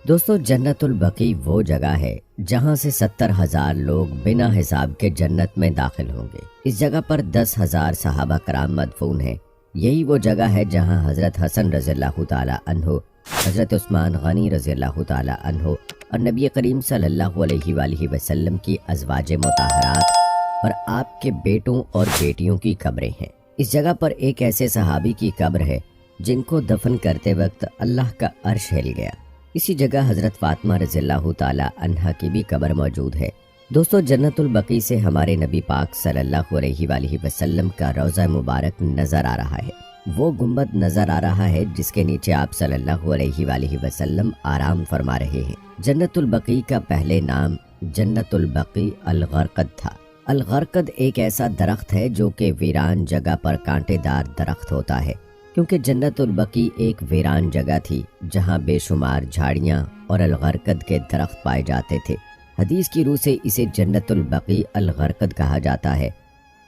دوستو جنت البقیع وہ جگہ ہے جہاں سے 70,000 لوگ بنا حساب کے جنت میں داخل ہوں گے۔ اس جگہ پر 10,000 صحابہ کرام مدفون ہیں۔ یہی وہ جگہ ہے جہاں حضرت حسن رضی اللہ تعالیٰ عنہ، حضرت عثمان غنی رضی اللہ تعالیٰ عنہ اور نبی کریم صلی اللہ علیہ وآلہ وسلم کی ازواج مطہرات اور آپ کے بیٹوں اور بیٹیوں کی قبریں ہیں۔ اس جگہ پر ایک ایسے صحابی کی قبر ہے جن کو دفن کرتے وقت اللہ کا عرش ہل گیا۔ اسی جگہ حضرت فاطمہ رضی اللہ تعالیٰ عنہا کی بھی قبر موجود ہے۔ دوستو جنت البقیع سے ہمارے نبی پاک صلی اللہ علیہ وآلہ وسلم کا روضہ مبارک نظر آ رہا ہے۔ وہ گنبد نظر آ رہا ہے جس کے نیچے آپ صلی اللہ علیہ وآلہ وسلم آرام فرما رہے ہیں۔ جنت البقیع کا پہلے نام جنت البقیع الغرقد تھا۔ الغرقد ایک ایسا درخت ہے جو کہ ویران جگہ پر کانٹے دار درخت ہوتا ہے، کیونکہ جنت البقیع ایک ویران جگہ تھی جہاں بے شمار جھاڑیاں اور الغرقد کے درخت پائے جاتے تھے۔ حدیث کی روح سے اسے جنت البقیع الغرقد کہا جاتا ہے،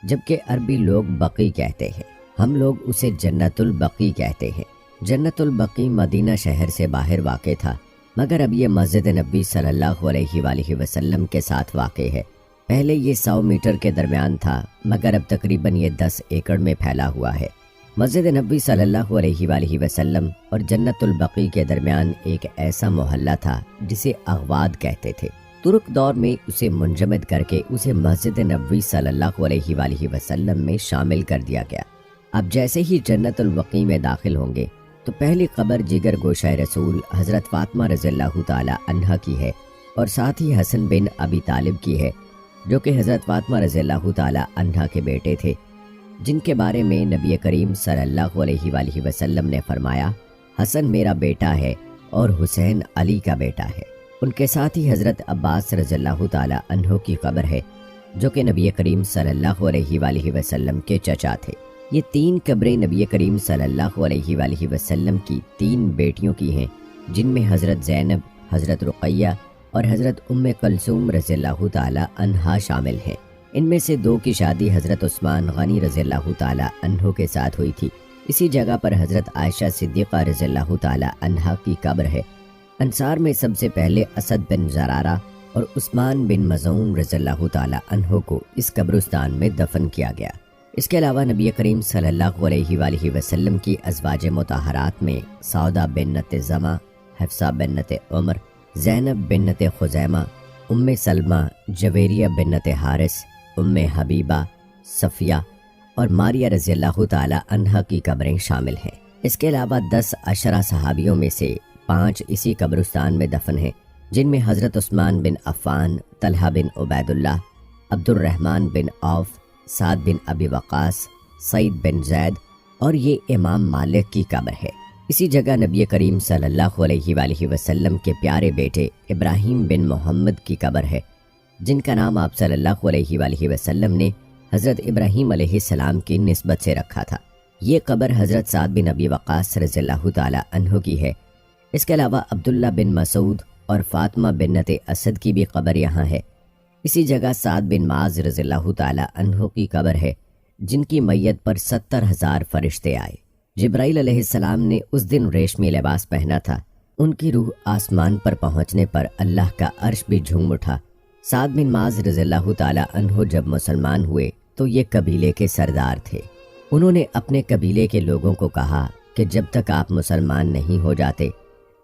جبکہ عربی لوگ بقیع کہتے ہیں، ہم لوگ اسے جنت البقیع کہتے ہیں۔ جنت البقیع مدینہ شہر سے باہر واقع تھا، مگر اب یہ مسجد نبی صلی اللہ علیہ وآلہ وسلم کے ساتھ واقع ہے۔ پہلے یہ 100 میٹر کے درمیان تھا، مگر اب تقریباً یہ 10 ایکڑ میں پھیلا ہوا ہے۔ مسجد نبی صلی اللہ علیہ وآلہ وسلم اور جنت البقیع کے درمیان ایک ایسا محلہ تھا جسے اغواد کہتے تھے۔ ترک دور میں اسے منجمد کر کے اسے مسجد نبی صلی اللہ علیہ وآلہ وسلم میں شامل کر دیا گیا۔ اب جیسے ہی جنت البقیع میں داخل ہوں گے تو پہلی قبر جگر گوشہ رسول حضرت فاطمہ رضی اللہ تعالی عنہا کی ہے، اور ساتھ ہی حسن بن ابی طالب کی ہے، جو کہ حضرت فاطمہ رضی اللہ تعالی عنہا کے بیٹے تھے، جن کے بارے میں نبی کریم صلی اللہ علیہ وآلہ وسلم نے فرمایا، حسن میرا بیٹا ہے اور حسین علی کا بیٹا ہے۔ ان کے ساتھ ہی حضرت عباس رضی اللہ تعالی عنہ کی قبر ہے، جو کہ نبی کریم صلی اللہ علیہ وآلہ وسلم کے چچا تھے۔ یہ 3 قبریں نبی کریم صلی اللہ علیہ وآلہ وسلم کی 3 بیٹیوں کی ہیں، جن میں حضرت زینب، حضرت رقیہ اور حضرت ام کلثوم رضی اللہ تعالی عنہا شامل ہیں۔ ان میں سے 2 کی شادی حضرت عثمان غنی رضی اللہ تعالی عنہ کے ساتھ ہوئی تھی۔ اسی جگہ پر حضرت عائشہ صدیقہ رضی اللہ تعالی عنہا کی قبر ہے۔ انصار میں سب سے پہلے اسد بن زرارہ اور عثمان بن مظعون رضی اللہ تعالی عنہ کو اس قبرستان میں دفن کیا گیا۔ اس کے علاوہ نبی کریم صلی اللہ علیہ وآلہ وسلم کی ازواج مطہرات میں سعودہ بنت زمع، حفصہ بنت عمر، زینب بنت خزیمہ، ام سلمہ، جویریہ بنت حارث، ام حبیبہ، صفیہ اور ماریہ رضی اللہ تعالی عنہا کی قبریں شامل ہیں۔ اس کے علاوہ 10 عشرہ صحابیوں میں سے 5 اسی قبرستان میں دفن ہیں، جن میں حضرت عثمان بن عفان، طلحہ بن عبید اللہ، عبد الرحمن بن عوف، سعد بن ابی وقاص، سعید بن زید اور یہ امام مالک کی قبر ہے۔ اسی جگہ نبی کریم صلی اللہ علیہ وآلہ وسلم کے پیارے بیٹے ابراہیم بن محمد کی قبر ہے، جن کا نام آپ صلی اللہ علیہ وآلہ وسلم نے حضرت ابراہیم علیہ السلام کی نسبت سے رکھا تھا۔ یہ قبر حضرت سعد بن ابی وقاص رضی اللہ تعالی عنہ کی ہے۔ اس کے علاوہ عبداللہ بن مسعود اور فاطمہ بنت اسد کی بھی قبر یہاں ہے۔ اسی جگہ سعد بن معاذ رضی اللہ تعالی عنہ کی قبر ہے، جن کی میت پر 70,000 فرشتے آئے۔ جبرائیل علیہ السلام نے اس دن ریشمی لباس پہنا تھا۔ ان کی روح آسمان پر پہنچنے پر اللہ کا عرش بھی جھوم اٹھا۔ سعد بن معاذ رضی اللہ تعالی عنہ جب مسلمان ہوئے تو یہ قبیلے کے سردار تھے۔ انہوں نے اپنے قبیلے کے لوگوں کو کہا کہ جب تک آپ مسلمان نہیں ہو جاتے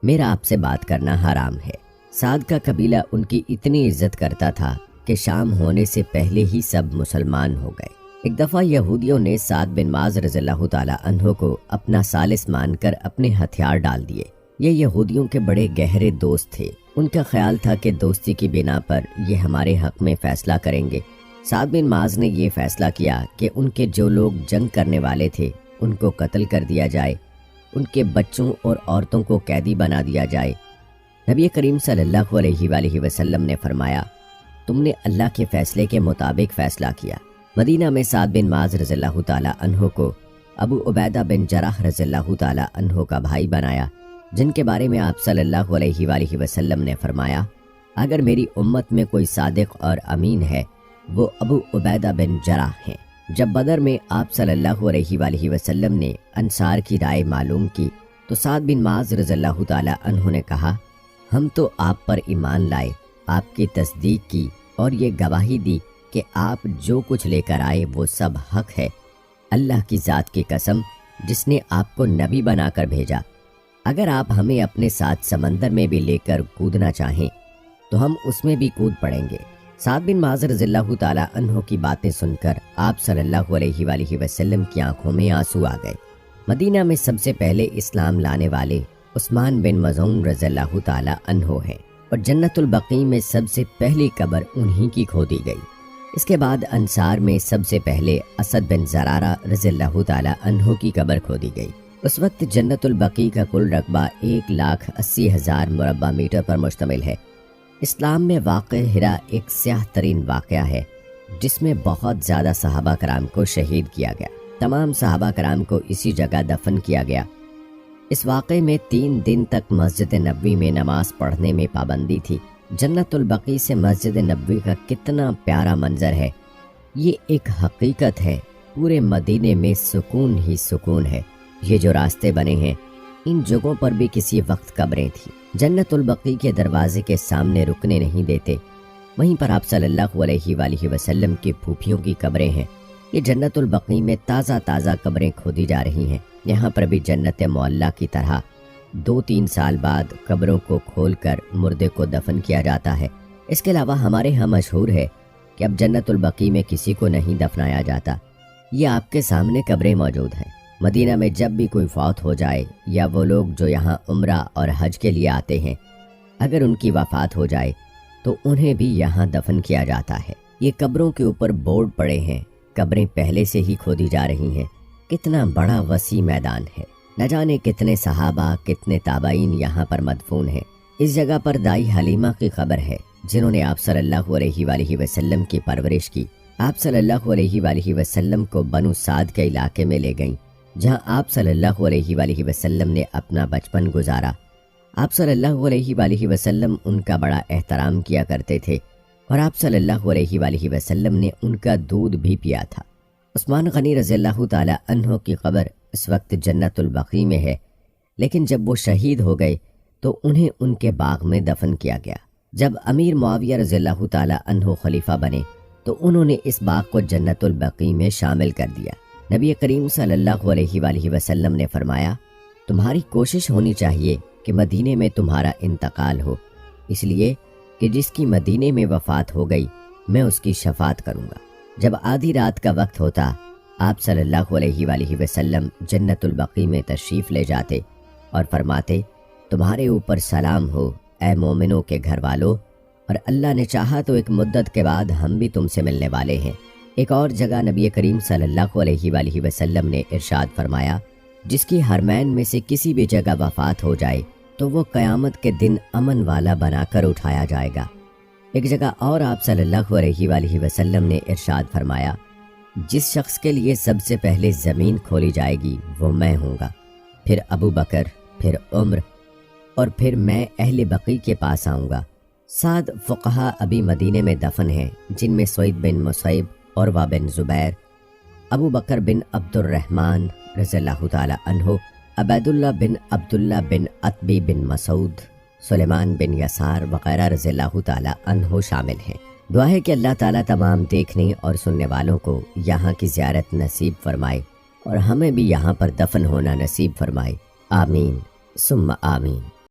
میرا آپ سے بات کرنا حرام ہے۔ سعد کا قبیلہ ان کی اتنی عزت کرتا تھا کہ شام ہونے سے پہلے ہی سب مسلمان ہو گئے۔ ایک دفعہ یہودیوں نے سعد بن معاذ رضی اللہ تعالی عنہ کو اپنا ثالث مان کر اپنے ہتھیار ڈال دیے۔ یہ یہودیوں کے بڑے گہرے دوست تھے۔ ان کا خیال تھا کہ دوستی کی بنا پر یہ ہمارے حق میں فیصلہ کریں گے۔ سعد بن معاذ نے یہ فیصلہ کیا کہ ان کے جو لوگ جنگ کرنے والے تھے ان کو قتل کر دیا جائے، ان کے بچوں اور عورتوں کو قیدی بنا دیا جائے۔ نبی کریم صلی اللہ علیہ وآلہ وسلم نے فرمایا، تم نے اللہ کے فیصلے کے مطابق فیصلہ کیا۔ مدینہ میں سعد بن معاذ رضی اللہ تعالی عنہ کو ابو عبیدہ بن جراح رضی اللہ تعالی عنہ کا بھائی بنایا، جن کے بارے میں آپ صلی اللہ علیہ وآلہ وسلم نے فرمایا، اگر میری امت میں کوئی صادق اور امین ہے وہ ابو عبیدہ بن جراح ہیں۔ جب بدر میں آپ صلی اللہ علیہ وآلہ وسلم نے انصار کی رائے معلوم کی تو سعد بن معاذ رضی اللہ تعالی عنہ نے کہا، ہم تو آپ پر ایمان لائے، آپ کی تصدیق کی اور یہ گواہی دی کہ آپ جو کچھ لے کر آئے وہ سب حق ہے۔ اللہ کی ذات کی قسم جس نے آپ کو نبی بنا کر بھیجا، اگر آپ ہمیں اپنے ساتھ سمندر میں بھی لے کر کودنا چاہیں تو ہم اس میں بھی کود پڑیں گے۔ سعد بن معاذ رضی اللہ تعالیٰ عنہ کی باتیں سن کر آپ صلی اللہ علیہ وآلہ وسلم کی آنکھوں میں آنسو آ گئے۔ مدینہ میں سب سے پہلے اسلام لانے والے عثمان بن مظعون رضی اللہ تعالیٰ عنہ ہیں، اور جنت البقیع میں سب سے پہلی قبر انہی کی کھودی گئی۔ اس کے بعد انصار میں سب سے پہلے اسد بن زرارہ رضی اللہ تعالیٰ عنہ کی قبر کھودی گئی۔ اس وقت جنت البقیع کا کل رقبہ 1,80,000 مربع میٹر پر مشتمل ہے۔ اسلام میں واقع ہرا ایک سیاہ ترین واقعہ ہے جس میں بہت زیادہ صحابہ کرام کو شہید کیا گیا۔ تمام صحابہ کرام کو اسی جگہ دفن کیا گیا۔ اس واقعے میں 3 دن تک مسجد نبوی میں نماز پڑھنے میں پابندی تھی۔ جنت البقیع سے مسجد نبوی کا کتنا پیارا منظر ہے، یہ ایک حقیقت ہے۔ پورے مدینے میں سکون ہی سکون ہے۔ یہ جو راستے بنے ہیں ان جگہوں پر بھی کسی وقت قبریں تھیں۔ جنت البقیع کے دروازے کے سامنے رکنے نہیں دیتے، وہیں پر آپ صلی اللہ علیہ وآلہ وسلم کی پھوپھیوں کی قبریں ہیں۔ یہ جنت البقیع میں تازہ تازہ قبریں کھودی جا رہی ہیں۔ یہاں پر بھی جنت معلیٰ کی طرح 2-3 سال بعد قبروں کو کھول کر مردے کو دفن کیا جاتا ہے۔ اس کے علاوہ ہمارے ہاں مشہور ہے کہ اب جنت البقیع میں کسی کو نہیں دفنایا جاتا، یہ آپ کے سامنے قبریں موجود ہیں۔ مدینہ میں جب بھی کوئی فوت ہو جائے یا وہ لوگ جو یہاں عمرہ اور حج کے لیے آتے ہیں، اگر ان کی وفات ہو جائے تو انہیں بھی یہاں دفن کیا جاتا ہے۔ یہ قبروں کے اوپر بورڈ پڑے ہیں، قبریں پہلے سے ہی کھودی جا رہی ہیں۔ کتنا بڑا وسیع میدان ہے، نہ جانے کتنے صحابہ کتنے تابعین یہاں پر مدفون ہیں۔ اس جگہ پر دائی حلیمہ کی قبر ہے جنہوں نے آپ صلی اللہ علیہ وآلہ وسلم کی پرورش کی۔ آپ صلی اللہ علیہ وآلہ وسلم کو بنو سعد کے علاقے میں لے گئیں جہاں آپ صلی اللہ علیہ وآلہ وسلم نے اپنا بچپن گزارا۔ آپ صلی اللہ علیہ وآلہ وسلم ان کا بڑا احترام کیا کرتے تھے اور آپ صلی اللہ علیہ وآلہ وسلم نے ان کا دودھ بھی پیا تھا۔ عثمان غنی رضی اللہ تعالی عنہ کی قبر اس وقت جنت البقیع میں ہے، لیکن جب وہ شہید ہو گئے تو انہیں ان کے باغ میں دفن کیا گیا۔ جب امیر معاویہ رضی اللہ تعالی عنہ خلیفہ بنے تو انہوں نے اس باغ کو جنت البقیع میں شامل کر دیا۔ نبی کریم صلی اللہ علیہ وآلہ وسلم نے فرمایا، تمہاری کوشش ہونی چاہیے کہ مدینے میں تمہارا انتقال ہو، اس لیے کہ جس کی مدینے میں وفات ہو گئی میں اس کی شفاعت کروں گا۔ جب آدھی رات کا وقت ہوتا آپ صلی اللہ علیہ وآلہ وسلم جنت البقیع میں تشریف لے جاتے اور فرماتے، تمہارے اوپر سلام ہو اے مومنوں کے گھر والوں، اور اللہ نے چاہا تو ایک مدت کے بعد ہم بھی تم سے ملنے والے ہیں۔ ایک اور جگہ نبی کریم صلی اللہ علیہ وآلہ وسلم نے ارشاد فرمایا، جس کی حرمین میں سے کسی بھی جگہ وفات ہو جائے تو وہ قیامت کے دن امن والا بنا کر اٹھایا جائے گا۔ ایک جگہ اور آپ صلی اللہ علیہ وآلہ وسلم نے ارشاد فرمایا، جس شخص کے لیے سب سے پہلے زمین کھولی جائے گی وہ میں ہوں گا، پھر ابو بکر، پھر عمر، اور پھر میں اہل بقیع کے پاس آؤں گا۔ 7 فقہا ابھی مدینے میں دفن ہیں، جن میں سعید بن مصعب، عروہ بن زبیر، ابو بکر بن عبد الرحمن رضی اللہ تعالی عنہ، عبید اللہ بن عبداللہ بن عتبی بن مسعود، سلیمان بن یسار وغیرہ رضی اللہ تعالی عنہ شامل ہیں۔ دعا ہے کہ اللہ تعالیٰ تمام دیکھنے اور سننے والوں کو یہاں کی زیارت نصیب فرمائے اور ہمیں بھی یہاں پر دفن ہونا نصیب فرمائے۔ آمین ثم آمین۔